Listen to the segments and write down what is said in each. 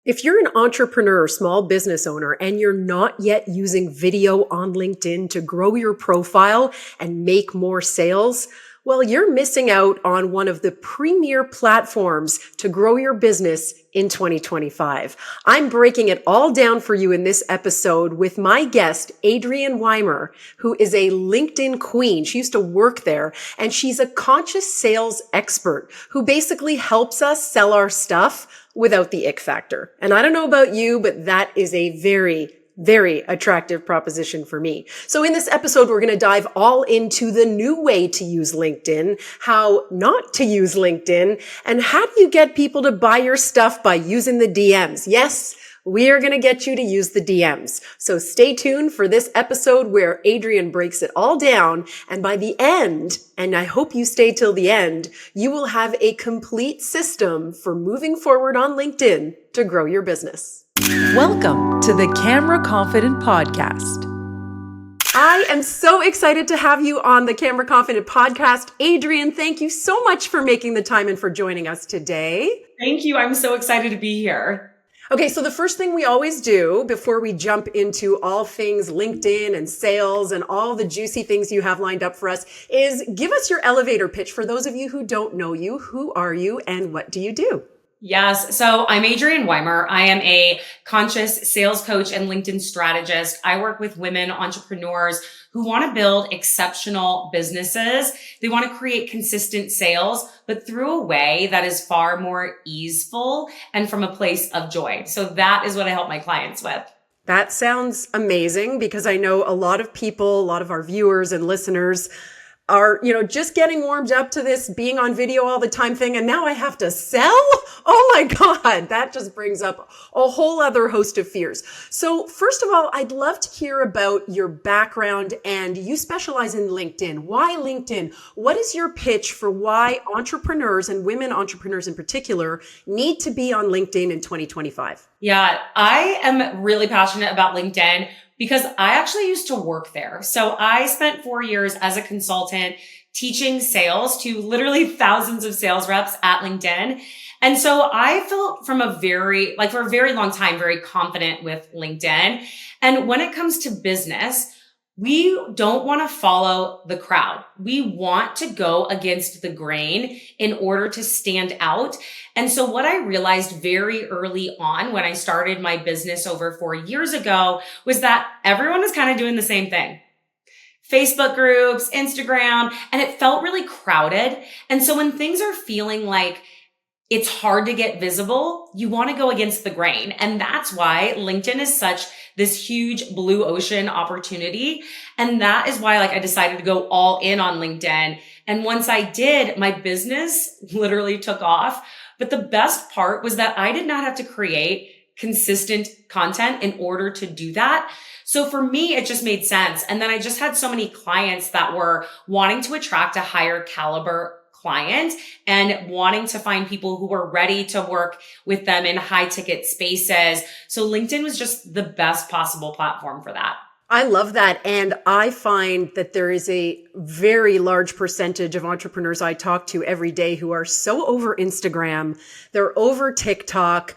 If you're an entrepreneur or small business owner and you're not yet using video on LinkedIn to grow your profile and make more sales, well, you're missing out on one of the premier platforms to grow your business in 2025. I'm breaking it all down for you in this episode with my guest, Adrienne Weimer, who is a LinkedIn queen. She used to work there, and she's a conscious sales expert who basically helps us sell our stuff without the ick factor. And I don't know about you, but that is a very attractive proposition for me. So in this episode, we're going to dive all into the new way to use LinkedIn, how not to use LinkedIn, and how do you get people to buy your stuff by using the DMs? Yes, we are going to get you to use the DMs. So stay tuned for this episode where Adrienne breaks it all down. And by the end, and I hope you stay till the end, you will have a complete system for moving forward on LinkedIn to grow your business. Welcome to the Camera Confident Podcast. I am so excited to have you on the Camera Confident Podcast. Adrienne, thank you so much for making the time and for joining us today. Thank you. I'm so excited to be here. Okay, so the first thing we always do before we jump into all things LinkedIn and sales and all the juicy things you have lined up for us is give us your elevator pitch. For those of you who don't know you, who are you and what do you do? Yes. So I'm Adrienne Weimer. I am a conscious sales coach and LinkedIn strategist. I work with women entrepreneurs who want to build exceptional businesses. They want to create consistent sales, but through a way that is far more easeful and from a place of joy. So that is what I help my clients with. That sounds amazing because I know a lot of people, a lot of our viewers and listeners are, just getting warmed up to this being on video all the time thing. And now I have to sell? Oh my God, that just brings up a whole other host of fears. So first of all, I'd love to hear about your background, and you specialize in LinkedIn. Why LinkedIn? What is your pitch for why entrepreneurs and women entrepreneurs in particular need to be on LinkedIn in 2025? Yeah, I am really passionate about LinkedIn because I actually used to work there. So I spent 4 years as a consultant teaching sales to literally thousands of sales reps at LinkedIn. And so I felt for a very long time, very confident with LinkedIn. And when it comes to business, we don't want to follow the crowd. We want to go against the grain in order to stand out. And so what I realized very early on when I started my business over 4 years ago was that everyone was kind of doing the same thing. Facebook groups, Instagram, and it felt really crowded. And so when things are feeling like it's hard to get visible, you want to go against the grain. And that's why LinkedIn is such this huge blue ocean opportunity. And that is why I decided to go all in on LinkedIn. And once I did, my business literally took off. But the best part was that I did not have to create consistent content in order to do that. So for me, it just made sense. And then I just had so many clients that were wanting to attract a higher caliber client and wanting to find people who were ready to work with them in high ticket spaces. So LinkedIn was just the best possible platform for that. I love that. And I find that there is a very large percentage of entrepreneurs I talk to every day who are so over Instagram. They're over TikTok.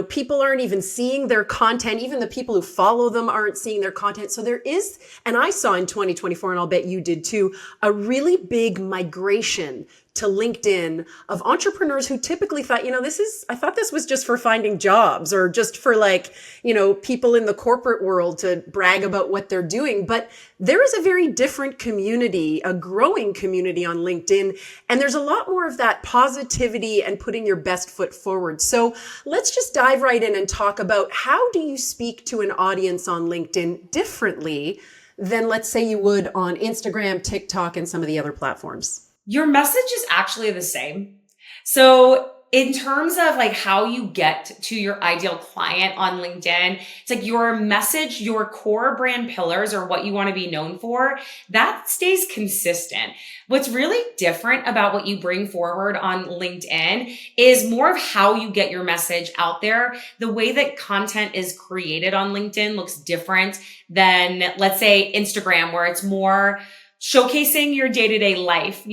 People aren't even seeing their content. Even the people who follow them aren't seeing their content. So there is, and I saw in 2024, and I'll bet you did too, a really big migration to LinkedIn of entrepreneurs who typically thought, I thought this was just for finding jobs or just for people in the corporate world to brag about what they're doing. But there is a very different community, a growing community on LinkedIn. And there's a lot more of that positivity and putting your best foot forward. So let's just dive right in and talk about how do you speak to an audience on LinkedIn differently than, let's say, you would on Instagram, TikTok, and some of the other platforms? Your message is actually the same. So in terms of how you get to your ideal client on LinkedIn, it's your message, your core brand pillars or what you want to be known for, that stays consistent. What's really different about what you bring forward on LinkedIn is more of how you get your message out there. The way that content is created on LinkedIn looks different than, let's say, Instagram, where it's more showcasing your day-to-day life,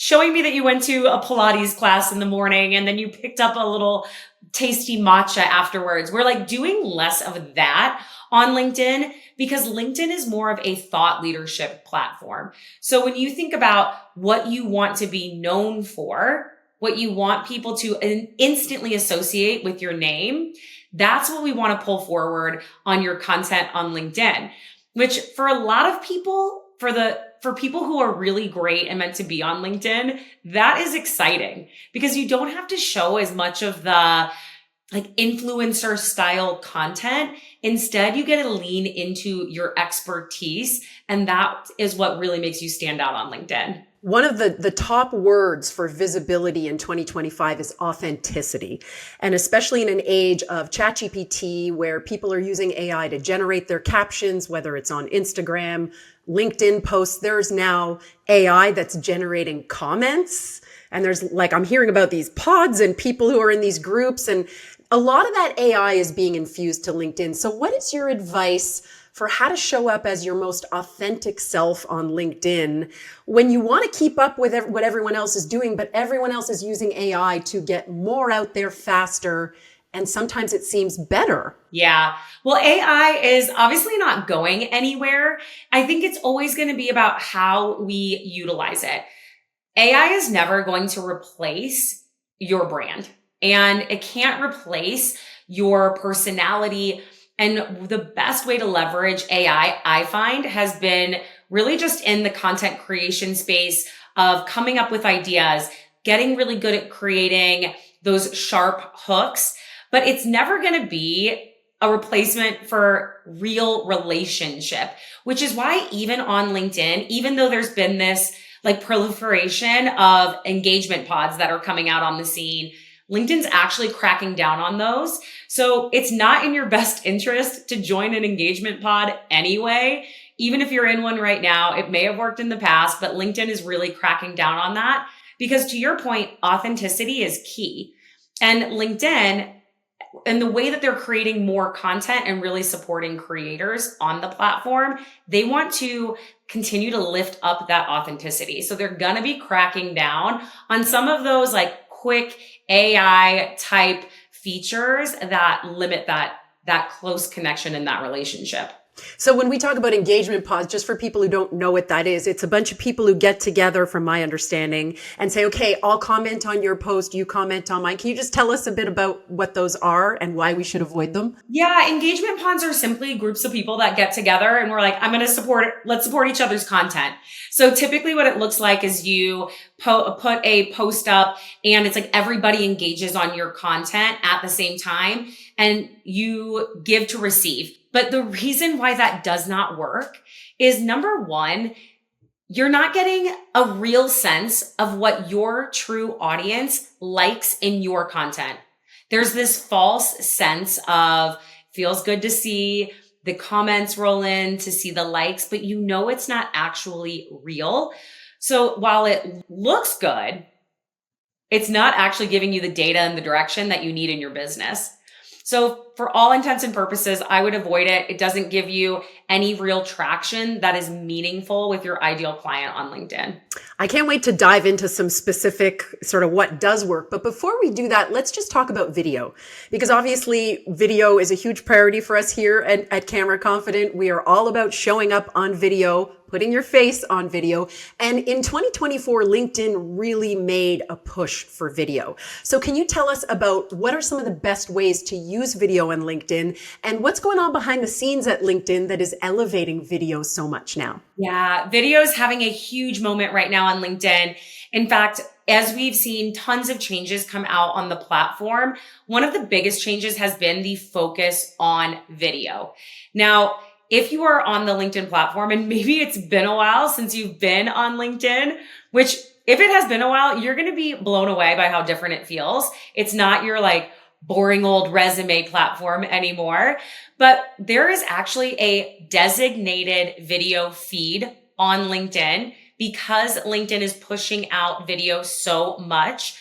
showing me that you went to a Pilates class in the morning and then you picked up a little tasty matcha afterwards. We're like doing less of that on LinkedIn because LinkedIn is more of a thought leadership platform. So when you think about what you want to be known for, what you want people to instantly associate with your name, that's what we want to pull forward on your content on LinkedIn, which for a lot of people, for people who are really great and meant to be on LinkedIn, that is exciting because you don't have to show as much of the like influencer style content. Instead, you get to lean into your expertise. And that is what really makes you stand out on LinkedIn. One of the top words for visibility in 2025 is authenticity. And especially in an age of ChatGPT, where people are using AI to generate their captions, whether it's on Instagram, LinkedIn posts, there's now AI that's generating comments. And there's like, I'm hearing about these pods and people who are in these groups. And a lot of that AI is being infused to LinkedIn. So what is your advice for how to show up as your most authentic self on LinkedIn when you want to keep up with what everyone else is doing, but everyone else is using AI to get more out there faster, and sometimes it seems better? Yeah. Well, AI is obviously not going anywhere. I think it's always going to be about how we utilize it. AI is never going to replace your brand, and it can't replace your personality. And the best way to leverage AI, I find, has been really just in the content creation space of coming up with ideas, getting really good at creating those sharp hooks. But it's never going to be a replacement for real relationship, which is why even on LinkedIn, even though there's been this like proliferation of engagement pods that are coming out on the scene, LinkedIn's actually cracking down on those. So it's not in your best interest to join an engagement pod anyway. Even if you're in one right now, it may have worked in the past, but LinkedIn is really cracking down on that because, to your point, authenticity is key. And LinkedIn, and the way that they're creating more content and really supporting creators on the platform, they want to continue to lift up that authenticity. So they're going to be cracking down on some of those like quick AI type features that limit that close connection in that relationship. So when we talk about engagement pods, just for people who don't know what that is, it's a bunch of people who get together, from my understanding, and say, okay, I'll comment on your post, you comment on mine. Can you just tell us a bit about what those are and why we should avoid them? Yeah, engagement pods are simply groups of people that get together and we're like, let's support each other's content. So typically what it looks like is you put a post up and it's like everybody engages on your content at the same time and you give to receive. But the reason why that does not work is, number one, you're not getting a real sense of what your true audience likes in your content. There's this false sense of feels good to see the comments roll in, to see the likes, but you know it's not actually real. So while it looks good, it's not actually giving you the data and the direction that you need in your business. So for all intents and purposes, I would avoid it. It doesn't give you any real traction that is meaningful with your ideal client on LinkedIn. I can't wait to dive into some specific sort of what does work. But before we do that, let's just talk about video, because obviously video is a huge priority for us here at Camera Confident. We are all about showing up on video, putting your face on video. And in 2024, LinkedIn really made a push for video. So can you tell us about what are some of the best ways to use video on LinkedIn and what's going on behind the scenes at LinkedIn that is elevating video so much now? Yeah, video is having a huge moment right now on LinkedIn. In fact, as we've seen tons of changes come out on the platform, one of the biggest changes has been the focus on video. Now, if you are on the LinkedIn platform, and maybe it's been a while since you've been on LinkedIn, which if it has been a while, you're going to be blown away by how different it feels. It's not your like boring old resume platform anymore, but there is actually a designated video feed on LinkedIn because LinkedIn is pushing out video so much.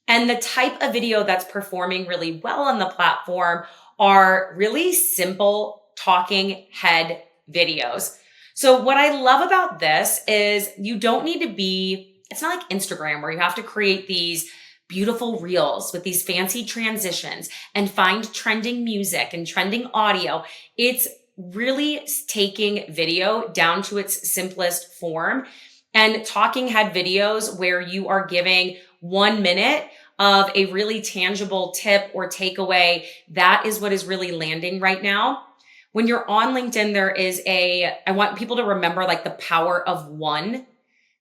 And the type of video that's performing really well on the platform are really simple talking head videos. So what I love about this is you don't need to be it's not like Instagram where you have to create these beautiful reels with these fancy transitions and find trending music and trending audio. It's really taking video down to its simplest form and talking head videos where you are giving 1 minute of a really tangible tip or takeaway. That is what is really landing right now. When you're on LinkedIn, I want people to remember like the power of one,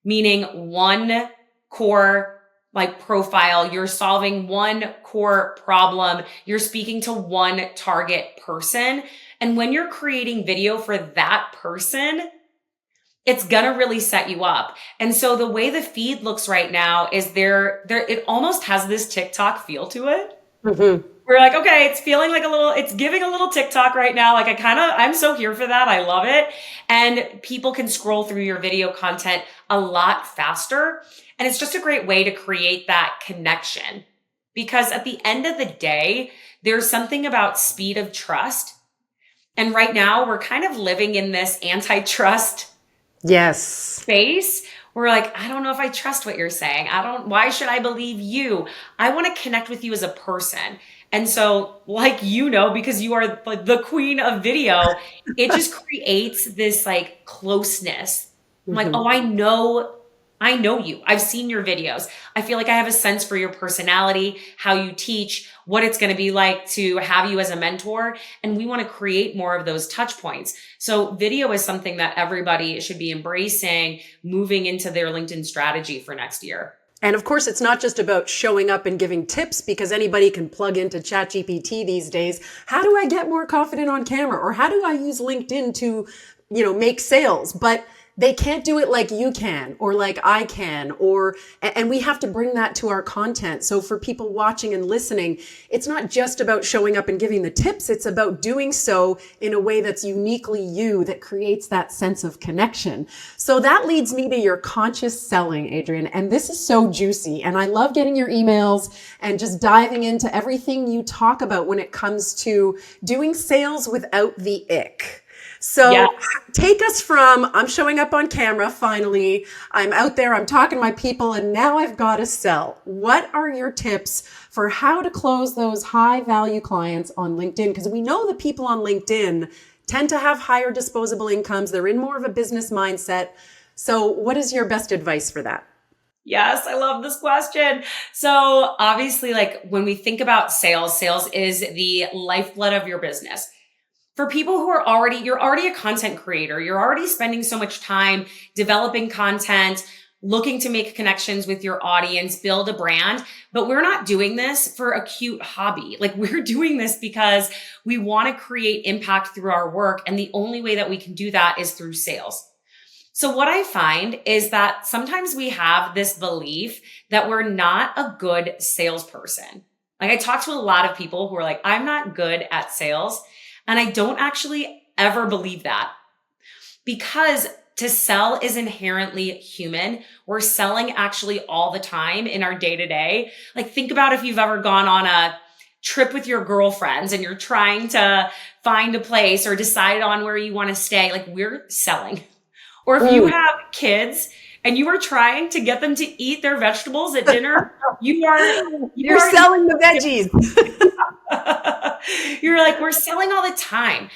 meaning one core like profile. You're solving one core problem. You're speaking to one target person. And when you're creating video for that person, it's gonna really set you up. And so the way the feed looks right now is it almost has this TikTok feel to it. Mm-hmm. We're like, okay, it's feeling like it's giving a little TikTok right now. Like I'm so here for that. I love it. And people can scroll through your video content a lot faster. And it's just a great way to create that connection. Because at the end of the day, there's something about speed of trust. And right now we're kind of living in this antitrust space. We're like, I don't know if I trust what you're saying. Why should I believe you? I want to connect with you as a person. And so because you are like the queen of video, it just creates this like closeness. I'm like, oh, I know you. I've seen your videos. I feel like I have a sense for your personality, how you teach, what it's going to be like to have you as a mentor. And we want to create more of those touch points. So video is something that everybody should be embracing moving into their LinkedIn strategy for next year. And of course, it's not just about showing up and giving tips, because anybody can plug into ChatGPT these days. How do I get more confident on camera? Or how do I use LinkedIn to, make sales? But they can't do it like you can, or like I can, and we have to bring that to our content. So for people watching and listening, it's not just about showing up and giving the tips. It's about doing so in a way that's uniquely you, that creates that sense of connection. So that leads me to your conscious selling, Adrienne. And this is so juicy. And I love getting your emails and just diving into everything you talk about when it comes to doing sales without the ick. So Take us from, I'm showing up on camera, finally, I'm out there, I'm talking to my people, and now I've got to sell. What are your tips for how to close those high value clients on LinkedIn? Because we know the people on LinkedIn tend to have higher disposable incomes. They're in more of a business mindset. So what is your best advice for that? Yes, I love this question. So obviously, like when we think about sales is the lifeblood of your business. For people who you're already a content creator, you're already spending so much time developing content, looking to make connections with your audience, build a brand, but we're not doing this for a cute hobby. Like we're doing this because we want to create impact through our work. And the only way that we can do that is through sales. So what I find is that sometimes we have this belief that we're not a good salesperson. Like I talk to a lot of people who are like, I'm not good at sales. And I don't actually ever believe that, because to sell is inherently human. We're selling actually all the time in our day to day. Like think about if you've ever gone on a trip with your girlfriends and you're trying to find a place or decide on where you want to stay. Like we're selling. Or if you have kids and you are trying to get them to eat their vegetables at dinner, you're selling the veggies. You're like, we're selling all the time.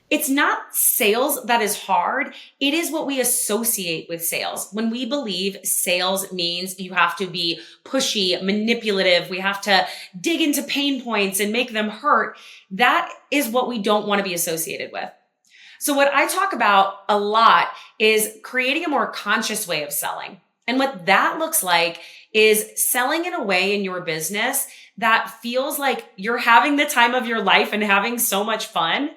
It's not sales that is hard. It is what we associate with sales. When we believe sales means you have to be pushy, manipulative, we have to dig into pain points and make them hurt. That is what we don't want to be associated with. So what I talk about a lot is creating a more conscious way of selling. And what that looks like is selling in a way in your business that feels like you're having the time of your life and having so much fun,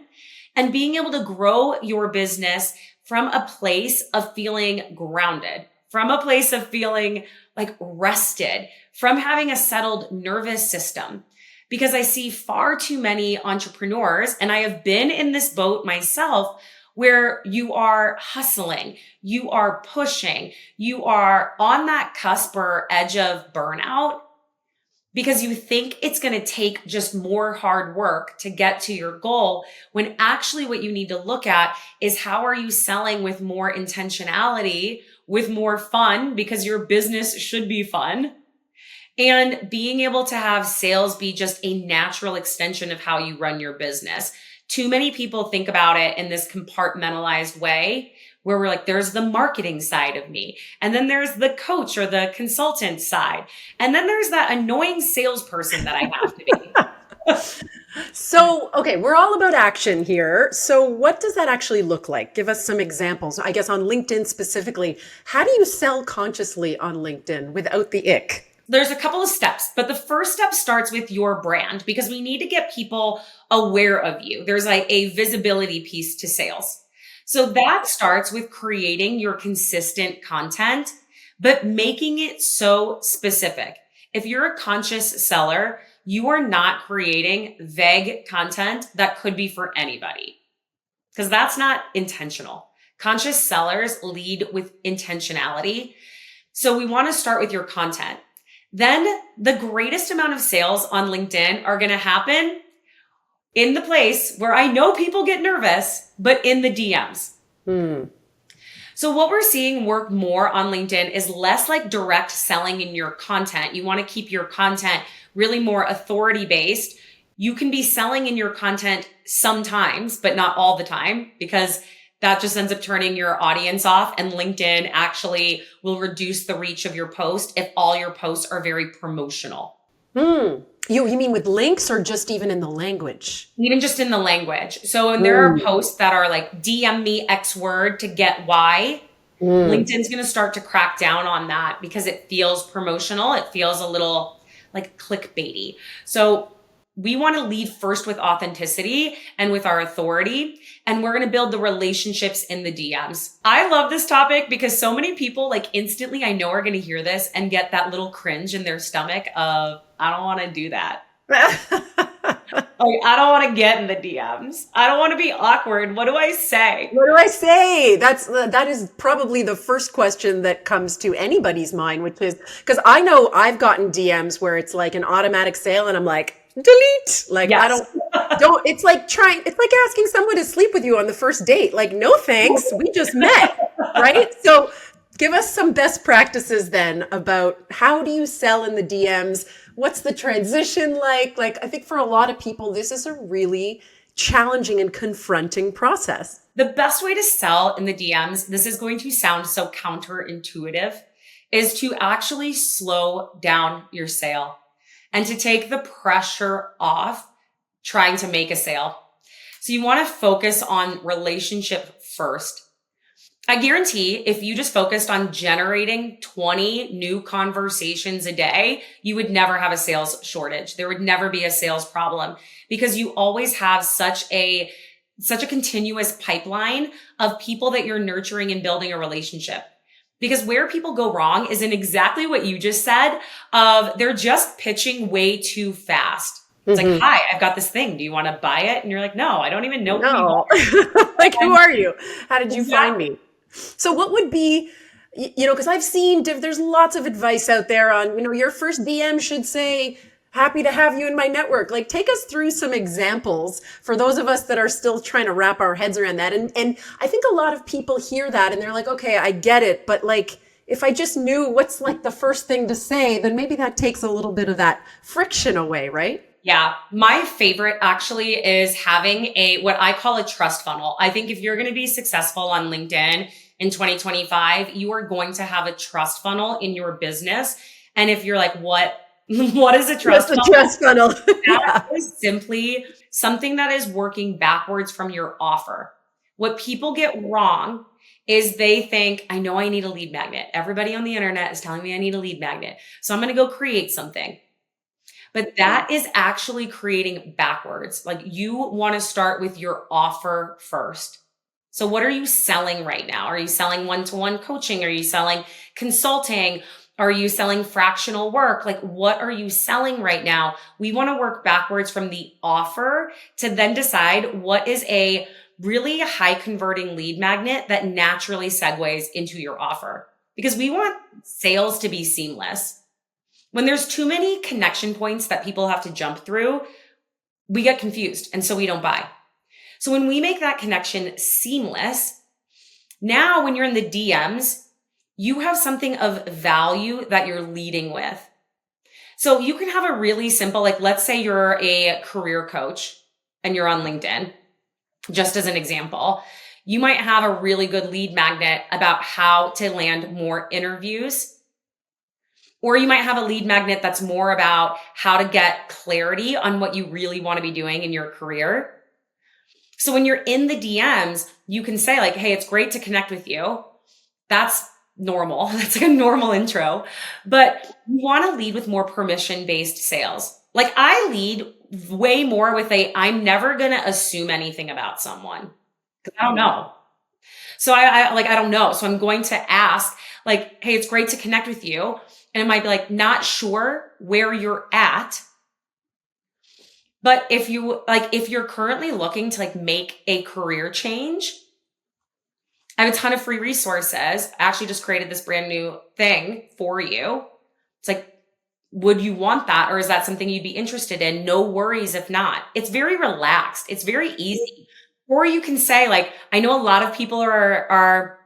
and being able to grow your business from a place of feeling grounded, from a place of feeling like rested, from having a settled nervous system. Because I see far too many entrepreneurs, and I have been in this boat myself, where you are hustling, you are pushing, you are on that cusp or edge of burnout, because you think it's going to take just more hard work to get to your goal, when actually what you need to look at is how are you selling with more intentionality, with more fun, because your business should be fun, and being able to have sales be just a natural extension of how you run your business. Too many people think about it in this compartmentalized way where we're like, there's the marketing side of me. And then there's the coach or the consultant side. And then there's that annoying salesperson that I have to be. So, okay, we're all about action here. So what does that actually look like? Give us some examples. I guess on LinkedIn specifically, how do you sell consciously on LinkedIn without the ick? There's a couple of steps, but the first step starts with your brand because we need to get people aware of you. There's like a visibility piece to sales. So that starts with creating your consistent content, but making it so specific. If you're a conscious seller, you are not creating vague content that could be for anybody because that's not intentional. Conscious sellers lead with intentionality. So we want to start with your content. Then the greatest amount of sales on LinkedIn are going to happen in the place where I know people get nervous, but in the DMs. So what we're seeing work more on LinkedIn is less like direct selling in your content. You want to keep your content really more authority based. You can be selling in your content sometimes, but not all the time, because that just ends up turning your audience off, and LinkedIn actually will reduce the reach of your post if all your posts are very promotional. You mean with links or just even in the language? Even just in the language. So when there are posts that are like, DM me X word to get Y, LinkedIn's going to start to crack down on that because it feels promotional. It feels a little like clickbaity. So we want to lead first with authenticity and with our authority, and we're going to build the relationships in the DMs. I love this topic because so many people like instantly I know are going to hear this and get that little cringe in their stomach of, I don't want to do that. Like, I don't want to get in the DMs. I don't want to be awkward. What do I say? What do I say? That is probably the first question that comes to anybody's mind, which is because I know I've gotten DMs where it's like an automatic sale and I'm like, delete. Like, yes. I don't, it's like asking someone to sleep with you on the first date. Like, no, thanks. We just met. Right. So give us some best practices then about how do you sell in the DMs? What's the transition like? Like, I think for a lot of people, this is a really challenging and confronting process. The best way to sell in the DMs, this is going to sound so counterintuitive, is to actually slow down your sale and to take the pressure off trying to make a sale. So you want to focus on relationship first. I guarantee if you just focused on generating 20 new conversations a day, you would never have a sales shortage. There would never be a sales problem because you always have such a continuous pipeline of people that you're nurturing and building a relationship. Because where people go wrong is in exactly what you just said of they're just pitching way too fast. It's like, hi, I've got this thing. Do you want to buy it? And you're like, no, I don't even know who you are. Like, who are you? How did you find me? So what would be, because I've seen, there's lots of advice out there on, your first DM should say, happy to have you in my network. Like, take us through some examples for those of us that are still trying to wrap our heads around that. And I think a lot of people hear that and they're like, okay, I get it. But like, if I just knew what's like the first thing to say, then maybe that takes a little bit of that friction away, right? Yeah. My favorite actually is having what I call a trust funnel. I think if you're going to be successful on LinkedIn in 2025, you are going to have a trust funnel in your business. And if you're like, what is a trust funnel? Trust funnel? That is simply something that is working backwards from your offer. What people get wrong is they think, I know I need a lead magnet. Everybody on the internet is telling me I need a lead magnet. So I'm going to go create something. But that is actually creating backwards. Like, you want to start with your offer first. So what are you selling right now? Are you selling one-to-one coaching? Are you selling consulting? Are you selling fractional work? Like, what are you selling right now? We want to work backwards from the offer to then decide what is a really high converting lead magnet that naturally segues into your offer. Because we want sales to be seamless. When there's too many connection points that people have to jump through, we get confused and so we don't buy. So when we make that connection seamless, now when you're in the DMs, you have something of value that you're leading with. So you can have a really simple, like let's say you're a career coach and you're on LinkedIn, just as an example. You might have a really good lead magnet about how to land more interviews. Or you might have a lead magnet that's more about how to get clarity on what you really want to be doing in your career. So when you're in the DMs, you can say like, hey, it's great to connect with you. That's normal. That's like a normal intro. But you want to lead with more permission-based sales. Like I lead way more with I'm never going to assume anything about someone because I don't know. So I don't know. So I'm going to ask like, hey, it's great to connect with you. And it might be like, not sure where you're at. But if you're currently looking to like make a career change, I have a ton of free resources. I actually just created this brand new thing for you. It's like, would you want that? Or is that something you'd be interested in? No worries if not. It's very relaxed. It's very easy. Or you can say like, I know a lot of people are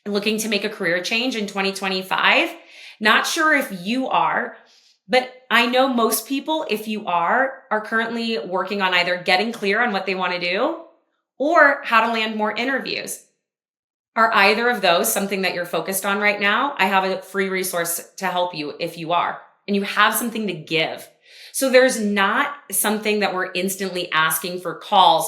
looking to make a career change in 2025. Not sure if you are, but I know most people, if you are currently working on either getting clear on what they want to do or how to land more interviews. Are either of those something that you're focused on right now? I have a free resource to help you if you are, and you have something to give. So there's not something that we're instantly asking for calls.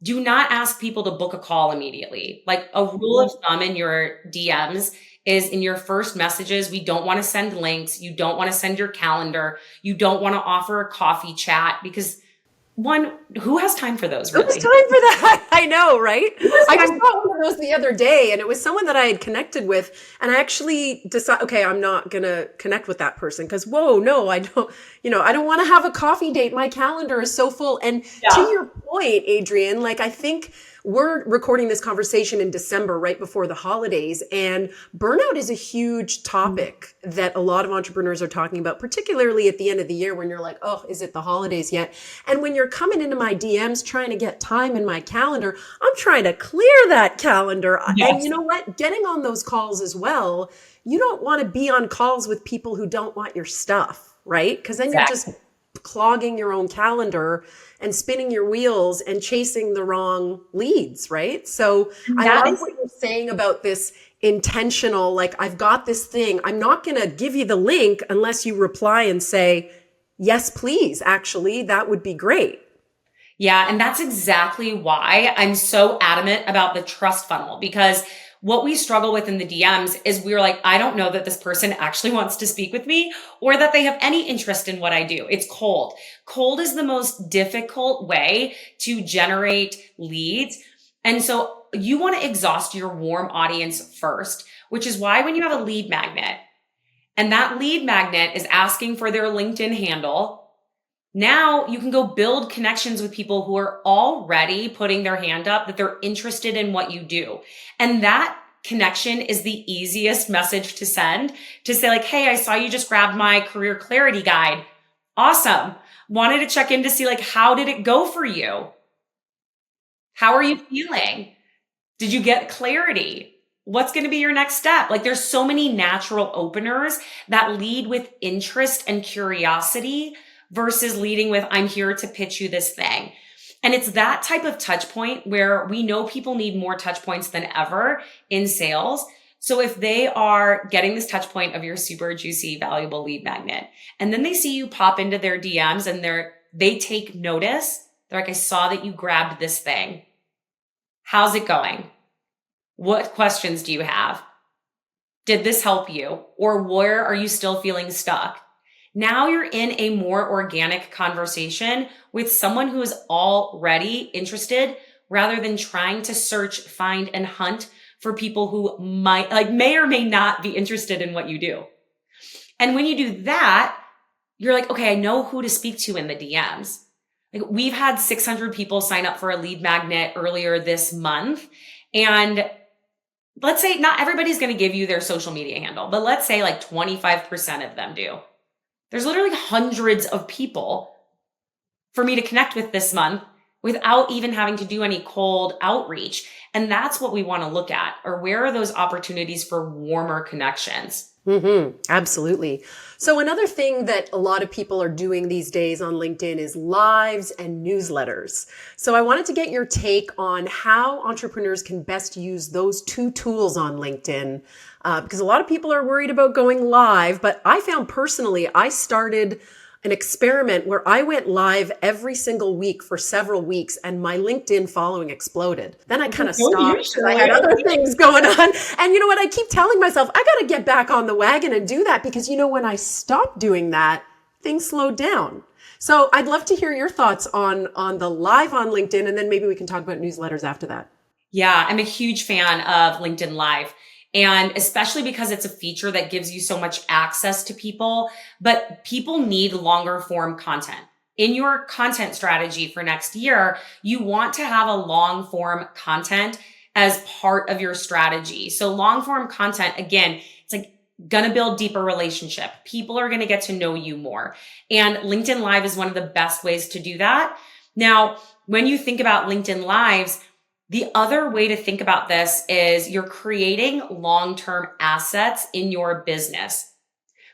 Do not ask people to book a call immediately. Like a rule of thumb in your DMs is in your first messages, we don't want to send links. You don't want to send your calendar. You don't want to offer a coffee chat because one, who has time for those? Really? Who has time for that? I know, right? I just got one of those the other day and it was someone that I had connected with and I actually decided, okay, I'm not going to connect with that person because whoa, no, I don't want to have a coffee date. My calendar is so full. And to your point, Adrienne, like I think we're recording this conversation in December, right before the holidays. And burnout is a huge topic that a lot of entrepreneurs are talking about, particularly at the end of the year when you're like, oh, is it the holidays yet? And when you're coming into my DMs trying to get time in my calendar, I'm trying to clear that calendar. Yes. And you know what? Getting on those calls as well, you don't want to be on calls with people who don't want your stuff, right? Because then you're just clogging your own calendar and spinning your wheels and chasing the wrong leads, right? So I love what you're saying about this intentional, like I've got this thing. I'm not going to give you the link unless you reply and say, yes, please. Actually, that would be great. Yeah. And that's exactly why I'm so adamant about the trust funnel, because what we struggle with in the DMs is we're like, I don't know that this person actually wants to speak with me or that they have any interest in what I do. It's cold. Cold is the most difficult way to generate leads. And so you want to exhaust your warm audience first, which is why when you have a lead magnet and that lead magnet is asking for their LinkedIn handle, now you can go build connections with people who are already putting their hand up that they're interested in what you do. And that connection is the easiest message to send, to say like, hey, I saw you just grabbed my career clarity guide. Awesome. Wanted to check in to see like, how did it go for you? How are you feeling? Did you get clarity? What's going to be your next step? Like there's so many natural openers that lead with interest and curiosity versus leading with, I'm here to pitch you this thing. And it's that type of touch point where we know people need more touch points than ever in sales. So if they are getting this touch point of your super juicy, valuable lead magnet, and then they see you pop into their DMs and they take notice, they're like, I saw that you grabbed this thing. How's it going? What questions do you have? Did this help you? Or where are you still feeling stuck? Now you're in a more organic conversation with someone who is already interested rather than trying to search, find, and hunt for people who may or may not be interested in what you do. And when you do that, you're like, okay, I know who to speak to in the DMs. Like we've had 600 people sign up for a lead magnet earlier this month. And let's say not everybody's going to give you their social media handle, but let's say like 25% of them do. There's literally hundreds of people for me to connect with this month without even having to do any cold outreach. And that's what we want to look at, or where are those opportunities for warmer connections? Absolutely. So another thing that a lot of people are doing these days on LinkedIn is lives and newsletters. So I wanted to get your take on how entrepreneurs can best use those two tools on LinkedIn, because a lot of people are worried about going live. But I found personally, I started an experiment where I went live every single week for several weeks and my LinkedIn following exploded. Then I kind of stopped because I had other things going on. And you know what? I keep telling myself, I got to get back on the wagon and do that because, you know, when I stopped doing that, things slowed down. So I'd love to hear your thoughts on the live on LinkedIn, and then maybe we can talk about newsletters after that. Yeah, I'm a huge fan of LinkedIn Live. And especially because it's a feature that gives you so much access to people, but people need longer form content. In your content strategy for next year, you want to have a long form content as part of your strategy. So long form content, again, it's like gonna build deeper relationship. People are gonna get to know you more. And LinkedIn Live is one of the best ways to do that. Now, when you think about LinkedIn Lives, the other way to think about this is you're creating long-term assets in your business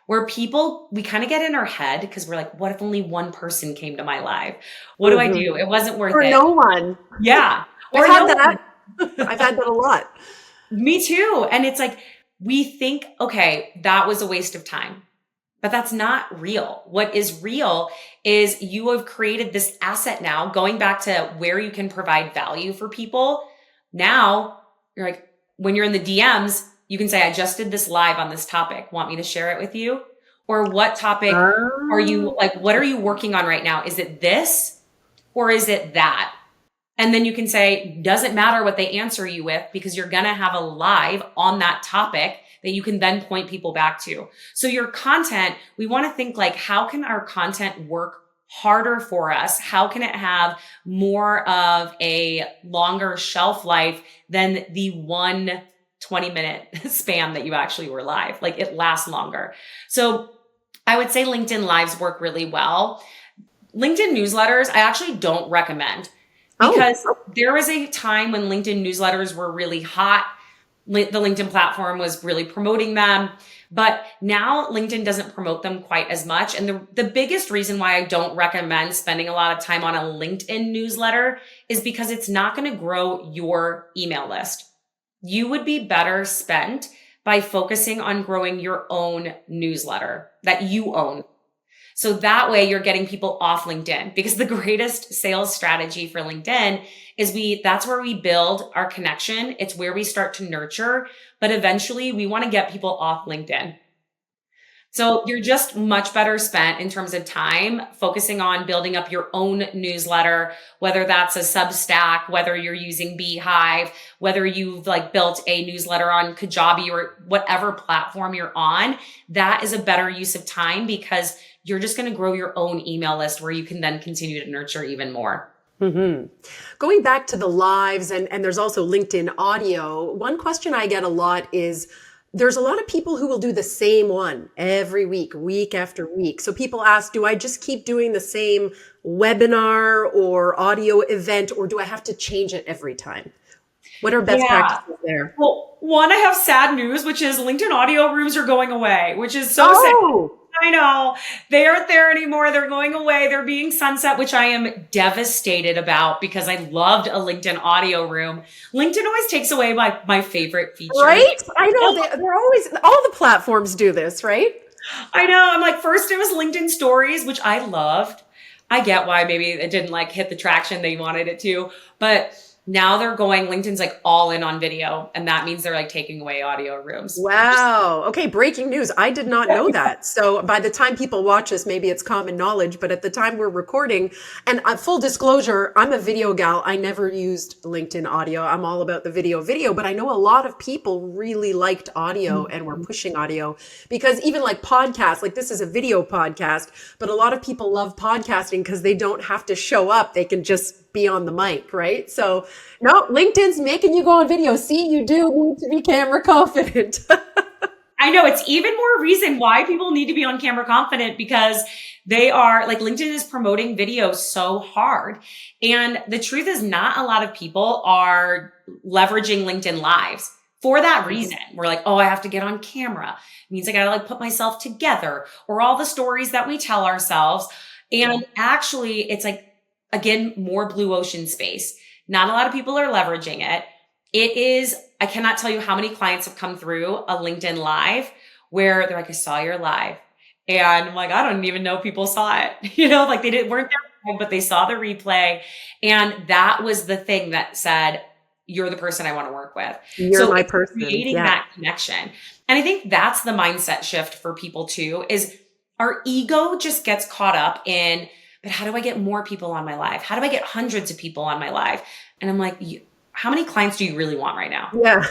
where people, we kind of get in our head because we're like, what if only one person came to my live? What do I do? It wasn't worth it. Or no one. Yeah. Or I've had that. I've had that a lot. Me too. And it's like, we think, okay, that was a waste of time. But that's not real. What is real is you have created this asset now, going back to where you can provide value for people. Now you're like, when you're in the DMs, you can say, I just did this live on this topic. Want me to share it with you? Or what topic are you like, what are you working on right now? Is it this or is it that? And then you can say, doesn't matter what they answer you with because you're going to have a live on that topic that you can then point people back to. So your content, we want to think like, how can our content work harder for us? How can it have more of a longer shelf life than the 20-minute span that you actually were live? Like it lasts longer. So I would say LinkedIn Lives work really well. LinkedIn newsletters, I actually don't recommend because there was a time when LinkedIn newsletters were really hot. The LinkedIn platform was really promoting them, but now LinkedIn doesn't promote them quite as much. And the biggest reason why I don't recommend spending a lot of time on a LinkedIn newsletter is because it's not going to grow your email list. You would be better spent by focusing on growing your own newsletter that you own. So that way you're getting people off LinkedIn, because the greatest sales strategy for LinkedIn is that's where we build our connection. It's where we start to nurture, but eventually we want to get people off LinkedIn. So you're just much better spent in terms of time focusing on building up your own newsletter, whether that's a Substack, whether you're using Beehive, whether you've like built a newsletter on Kajabi or whatever platform you're on. That is a better use of time because you're just going to grow your own email list where you can then continue to nurture even more. Going back to the lives, and there's also LinkedIn audio. One question I get a lot is, there's a lot of people who will do the same one every week, week after week. So people ask, do I just keep doing the same webinar or audio event, or do I have to change it every time? What are best practices there? Well, one, I have sad news, which is LinkedIn audio rooms are going away, which is so sad. I know. They aren't there anymore. They're going away. They're being sunset, which I am devastated about because I loved a LinkedIn audio room. LinkedIn always takes away my favorite feature. Right? I know. They're always, all the platforms do this, right? I know. I'm like, first it was LinkedIn stories, which I loved. I get why maybe it didn't like hit the traction they wanted it to, but now they're going, LinkedIn's like all in on video. And that means they're like taking away audio rooms. Wow. Okay. Breaking news. I did not know that. So by the time people watch this, maybe it's common knowledge, but at the time we're recording, and full disclosure, I'm a video gal. I never used LinkedIn audio. I'm all about the video, but I know a lot of people really liked audio and were pushing audio because even like podcasts, like this is a video podcast, but a lot of people love podcasting because they don't have to show up. They can just be on the mic, right? So no, LinkedIn's making you go on video. See, you do need to be camera confident. I know it's even more reason why people need to be on camera confident, because they are like, LinkedIn is promoting video so hard. And the truth is, not a lot of people are leveraging LinkedIn lives for that reason. We're like, oh, I have to get on camera. It means I got to like put myself together, or all the stories that we tell ourselves. And actually it's like, again, more blue ocean space. Not a lot of people are leveraging it. It is, I cannot tell you how many clients have come through a LinkedIn live where they're like, I saw your live. And I'm like, I don't even know people saw it. Like weren't there, but they saw the replay. And that was the thing that said, you're the person I want to work with. You're So my it's person. creating Yeah. that connection. And I think that's the mindset shift for people too, is our ego just gets caught up in, but how do I get more people on my live? How do I get hundreds of people on my live? And I'm like, how many clients do you really want right now? Yeah.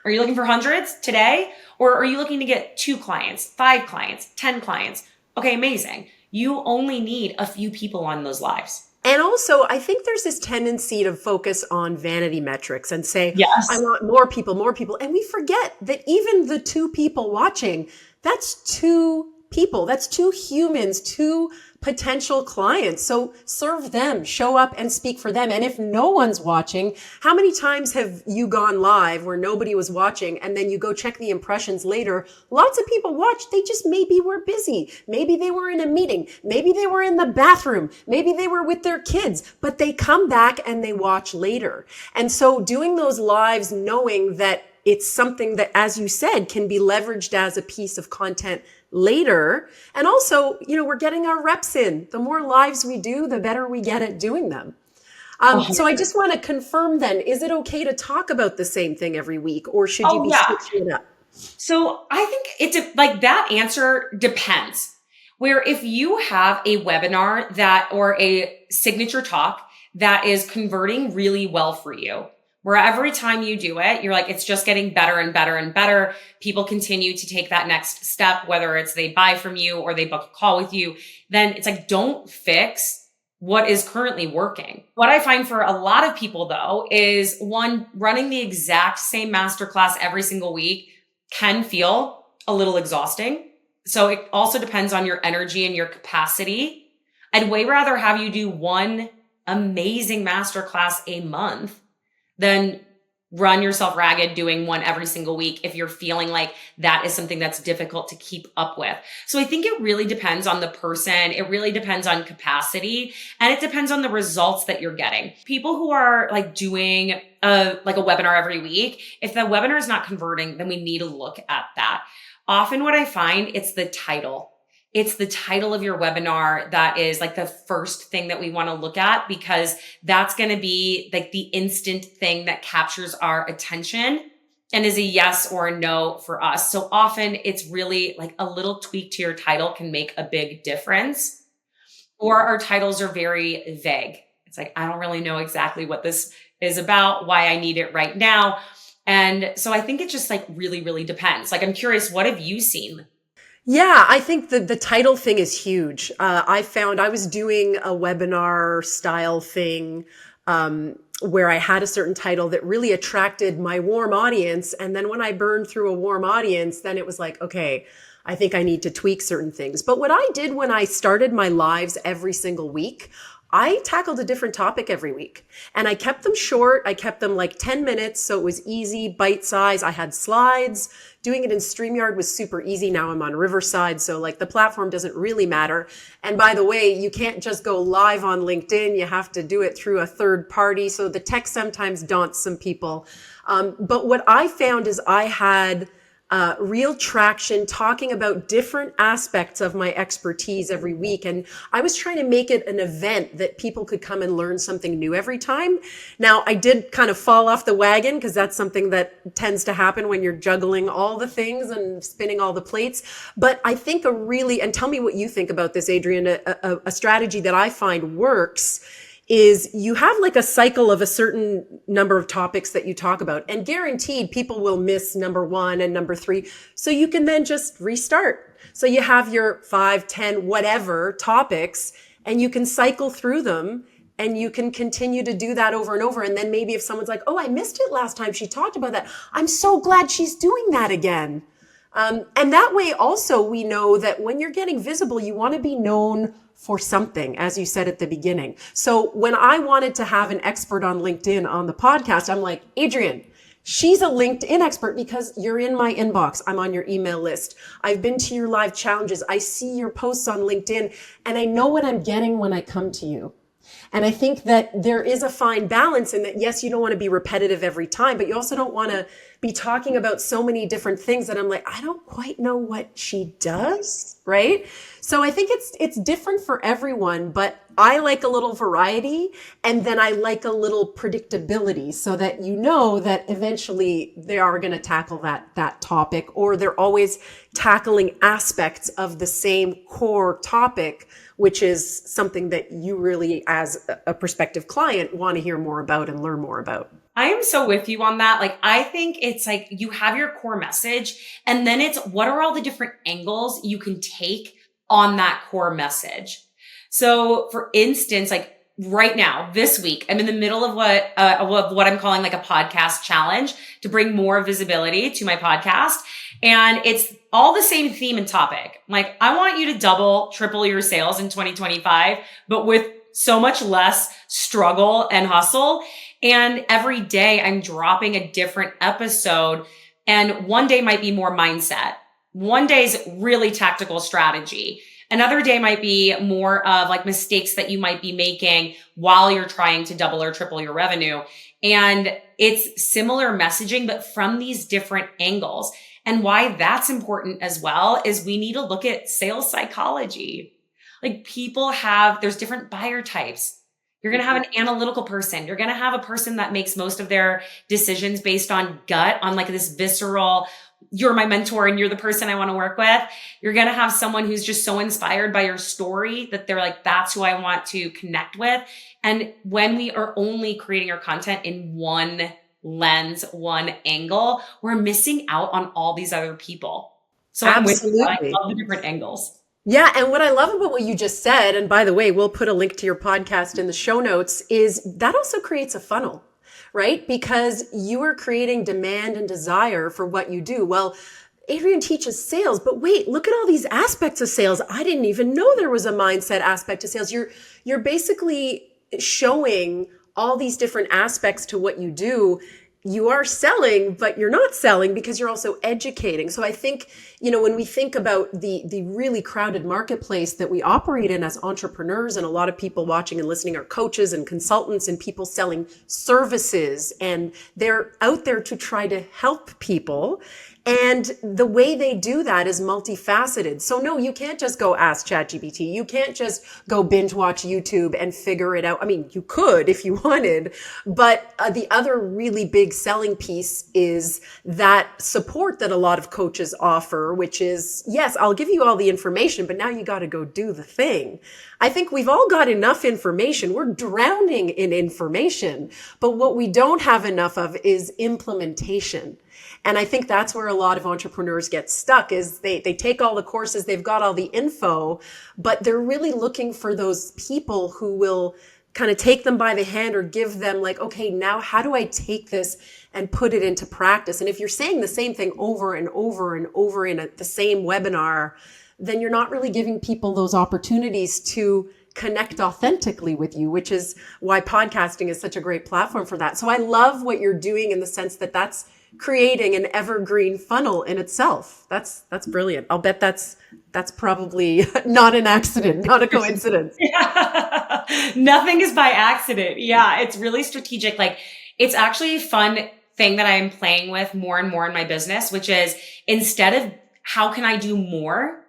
Are you looking for hundreds today? Or are you looking to get 2 clients, 5 clients, 10 clients? Okay, amazing. You only need a few people on those lives. And also, I think there's this tendency to focus on vanity metrics and say, Yes. I want more people, more people. And we forget that even the 2 people watching, that's 2 people. That's 2 humans, 2 potential clients. So serve them, show up and speak for them. And if no one's watching, how many times have you gone live where nobody was watching and then you go check the impressions later? Lots of people watched. They just maybe were busy. Maybe they were in a meeting. Maybe they were in the bathroom. Maybe they were with their kids, but they come back and they watch later. And so doing those lives, knowing that it's something that, as you said, can be leveraged as a piece of content later. And also, we're getting our reps in. The more lives we do, the better we get at doing them. So I just want to confirm then, is it okay to talk about the same thing every week, or should you be switching it up? So I think it's like that answer depends. Where if you have a webinar or a signature talk that is converting really well for you, where every time you do it, you're like, it's just getting better and better and better. People continue to take that next step, whether it's they buy from you or they book a call with you, then it's like, don't fix what is currently working. What I find for a lot of people though is, one, running the exact same masterclass every single week can feel a little exhausting. So it also depends on your energy and your capacity. I'd way rather have you do one amazing masterclass a month than run yourself ragged doing one every single week if you're feeling like that is something that's difficult to keep up with. So I think it really depends on the person. It really depends on capacity, and it depends on the results that you're getting. People who are like doing a webinar every week, if the webinar is not converting, then we need to look at that. Often what I find, it's the title. It's the title of your webinar that is like the first thing that we want to look at, because that's going to be like the instant thing that captures our attention and is a yes or a no for us. So often it's really like a little tweak to your title can make a big difference. Or our titles are very vague. It's like, I don't really know exactly what this is about, why I need it right now. And so I think it just like really, really depends. Like, I'm curious, what have you seen? Yeah, I think the title thing is huge. I found I was doing a webinar style thing where I had a certain title that really attracted my warm audience. And then when I burned through a warm audience, then it was like, okay, I think I need to tweak certain things. But what I did when I started my lives every single week, I tackled a different topic every week, and I kept them short. I kept them like 10 minutes. So it was easy, bite size. I had slides. Doing it in StreamYard was super easy. Now I'm on Riverside. So like the platform doesn't really matter. And by the way, you can't just go live on LinkedIn. You have to do it through a third party. So the tech sometimes daunts some people. But what I found is I had real traction talking about different aspects of my expertise every week. And I was trying to make it an event that people could come and learn something new every time. Now, I did kind of fall off the wagon, because that's something that tends to happen when you're juggling all the things and spinning all the plates. But I think and tell me what you think about this, Adrian, a strategy that I find works is you have like a cycle of a certain number of topics that you talk about, and guaranteed people will miss number 1 and number 3. So you can then just restart. So you have your 5, 10, whatever topics, and you can cycle through them, and you can continue to do that over and over. And then maybe if someone's like, oh, I missed it last time she talked about that, I'm so glad she's doing that again. And that way also we know that when you're getting visible, you want to be known for something, as you said at the beginning. So when I wanted to have an expert on LinkedIn on the podcast, I'm like, Adrienne, she's a LinkedIn expert because you're in my inbox. I'm on your email list. I've been to your live challenges. I see your posts on LinkedIn and I know what I'm getting when I come to you. And I think that there is a fine balance in that, yes, you don't want to be repetitive every time, but you also don't want to be talking about so many different things that I'm like, I don't quite know what she does, right? So I think it's different for everyone, but I like a little variety and then I like a little predictability so that you know that eventually they are going to tackle that topic, or they're always tackling aspects of the same core topic, which is something that you really, as a prospective client, want to hear more about and learn more about. I am so with you on that. Like, I think it's like you have your core message and then it's what are all the different angles you can take on that core message. So for instance, like right now, this week, I'm in the middle of what I'm calling like a podcast challenge to bring more visibility to my podcast. And it's all the same theme and topic. Like, I want you to double, triple your sales in 2025, but with so much less struggle and hustle. And every day I'm dropping a different episode. And one day might be more mindset. One day is really tactical strategy. Another day might be more of like mistakes that you might be making while you're trying to double or triple your revenue. And it's similar messaging, but from these different angles. And why that's important as well is we need to look at sales psychology. Like there's different buyer types. You're going to have an analytical person. You're going to have a person that makes most of their decisions based on gut, on like this visceral, you're my mentor and you're the person I want to work with. You're going to have someone who's just so inspired by your story that they're like, that's who I want to connect with. And when we are only creating our content in one lens, one angle, we're missing out on all these other people. So Absolutely. I love the different angles. Yeah. And what I love about what you just said, and by the way, we'll put a link to your podcast in the show notes, is that also creates a funnel, right? Because you are creating demand and desire for what you do. Well, Adrienne teaches sales, but wait, look at all these aspects of sales. I didn't even know there was a mindset aspect to sales. You're basically showing all these different aspects to what you do. You are selling, but you're not selling because you're also educating. So I think, when we think about the really crowded marketplace that we operate in as entrepreneurs, and a lot of people watching and listening are coaches and consultants and people selling services, and they're out there to try to help people. And the way they do that is multifaceted. So no, you can't just go ask ChatGPT. You can't just go binge watch YouTube and figure it out. I mean, you could if you wanted, but the other really big selling piece is that support that a lot of coaches offer, which is, yes, I'll give you all the information, but now you got to go do the thing. I think we've all got enough information. We're drowning in information, but what we don't have enough of is implementation. And I think that's where a lot of entrepreneurs get stuck is they take all the courses, they've got all the info, but they're really looking for those people who will kind of take them by the hand or give them like, okay, now how do I take this and put it into practice? And if you're saying the same thing over and over and over in the same webinar, then you're not really giving people those opportunities to connect authentically with you, which is why podcasting is such a great platform for that. So I love what you're doing in the sense that that's creating an evergreen funnel in itself. That's brilliant. I'll bet that's probably not an accident, not a coincidence. Yeah. Nothing is by accident. Yeah. It's really strategic. Like, it's actually a fun thing that I am playing with more and more in my business, which is instead of how can I do more,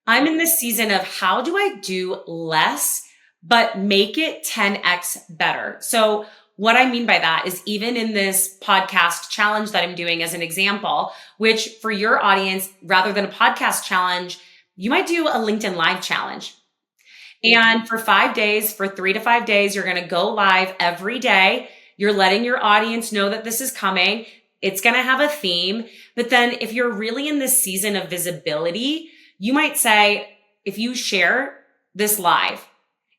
I'm in this season of how do I do less, but make it 10x better. So what I mean by that is even in this podcast challenge that I'm doing as an example, which for your audience, rather than a podcast challenge, you might do a LinkedIn Live challenge. And for 5 days, for 3 to 5 days, you're going to go live every day. You're letting your audience know that this is coming. It's going to have a theme. But then if you're really in this season of visibility, you might say, if you share this live,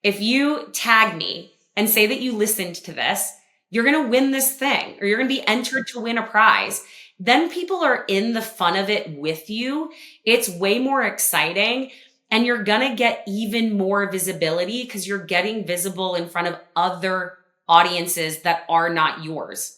if you tag me and say that you listened to this, you're going to win this thing, or you're going to be entered to win a prize. then people are in the fun of it with you. It's way more exciting. And you're going to get even more visibility because you're getting visible in front of other audiences that are not yours.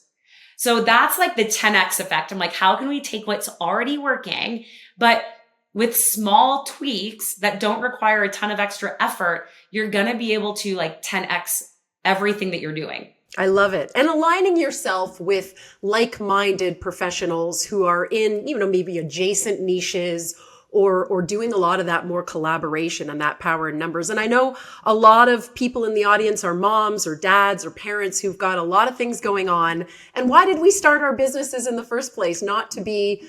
So that's like the 10x effect. I'm like, how can we take what's already working, but with small tweaks that don't require a ton of extra effort, you're going to be able to like 10x everything that you're doing. I love it. And aligning yourself with like-minded professionals who are in, maybe adjacent niches or doing a lot of that more collaboration and that power in numbers. And I know a lot of people in the audience are moms or dads or parents who've got a lot of things going on. And why did we start our businesses in the first place? Not to be,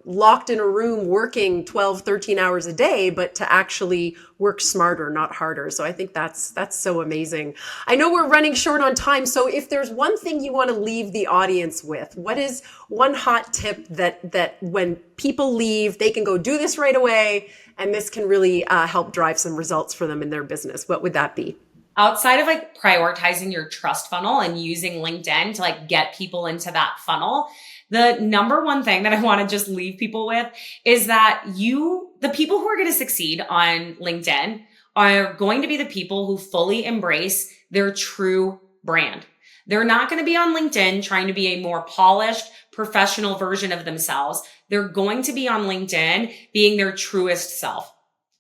locked in a room working 12, 13 hours a day, but to actually work smarter, not harder. So I think that's so amazing. I know we're running short on time. So if there's one thing you want to leave the audience with, what is one hot tip that when people leave, they can go do this right away, and this can really help drive some results for them in their business? What would that be? Outside of like prioritizing your trust funnel and using LinkedIn to like get people into that funnel, the number one thing that I want to just leave people with is that the people who are going to succeed on LinkedIn are going to be the people who fully embrace their true brand. They're not going to be on LinkedIn trying to be a more polished, professional version of themselves. They're going to be on LinkedIn being their truest self,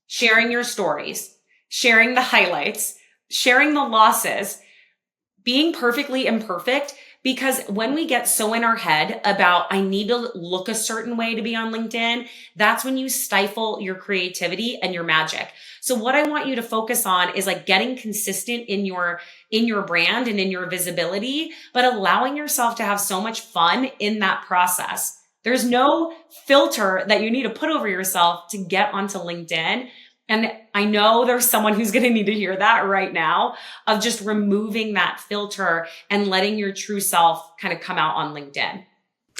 sharing your stories, sharing the highlights, sharing the losses, being perfectly imperfect. Because when we get so in our head about, I need to look a certain way to be on LinkedIn, that's when you stifle your creativity and your magic. So what I want you to focus on is like getting consistent in your brand and in your visibility, but allowing yourself to have so much fun in that process. There's no filter that you need to put over yourself to get onto LinkedIn. And I know there's someone who's going to need to hear that right now, of just removing that filter and letting your true self kind of come out on LinkedIn.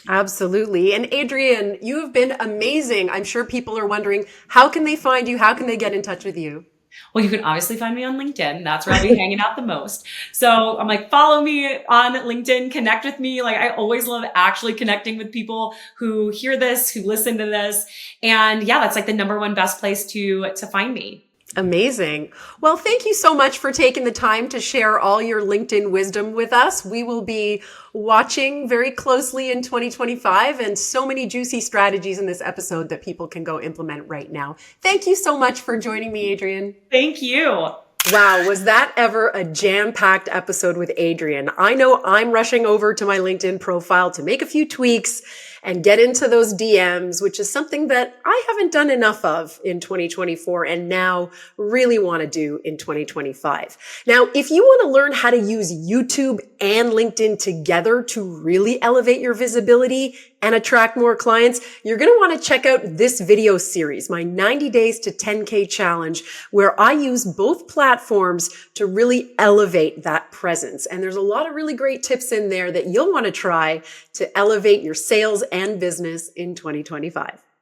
Absolutely. And Adrienne, you have been amazing. I'm sure people are wondering, how can they find you? How can they get in touch with you? Well, you can obviously find me on LinkedIn. That's where I'll be hanging out the most. So I'm like, follow me on LinkedIn, connect with me. Like, I always love actually connecting with people who hear this, who listen to this. And yeah, that's like the number one best place to find me. Amazing. Well, thank you so much for taking the time to share all your LinkedIn wisdom with us. We will be watching very closely in 2025, and so many juicy strategies in this episode that people can go implement right now. Thank you so much for joining me, Adrienne. Thank you. Wow, was that ever a jam-packed episode with Adrienne? I know I'm rushing over to my LinkedIn profile to make a few tweaks and get into those DMs, which is something that I haven't done enough of in 2024 and now really want to do in 2025. Now, if you want to learn how to use YouTube and LinkedIn together to really elevate your visibility and attract more clients, you're going to want to check out this video series, my 90 days to 10K challenge, where I use both platforms to really elevate that presence. And there's a lot of really great tips in there that you'll want to try to elevate your sales and business in 2025.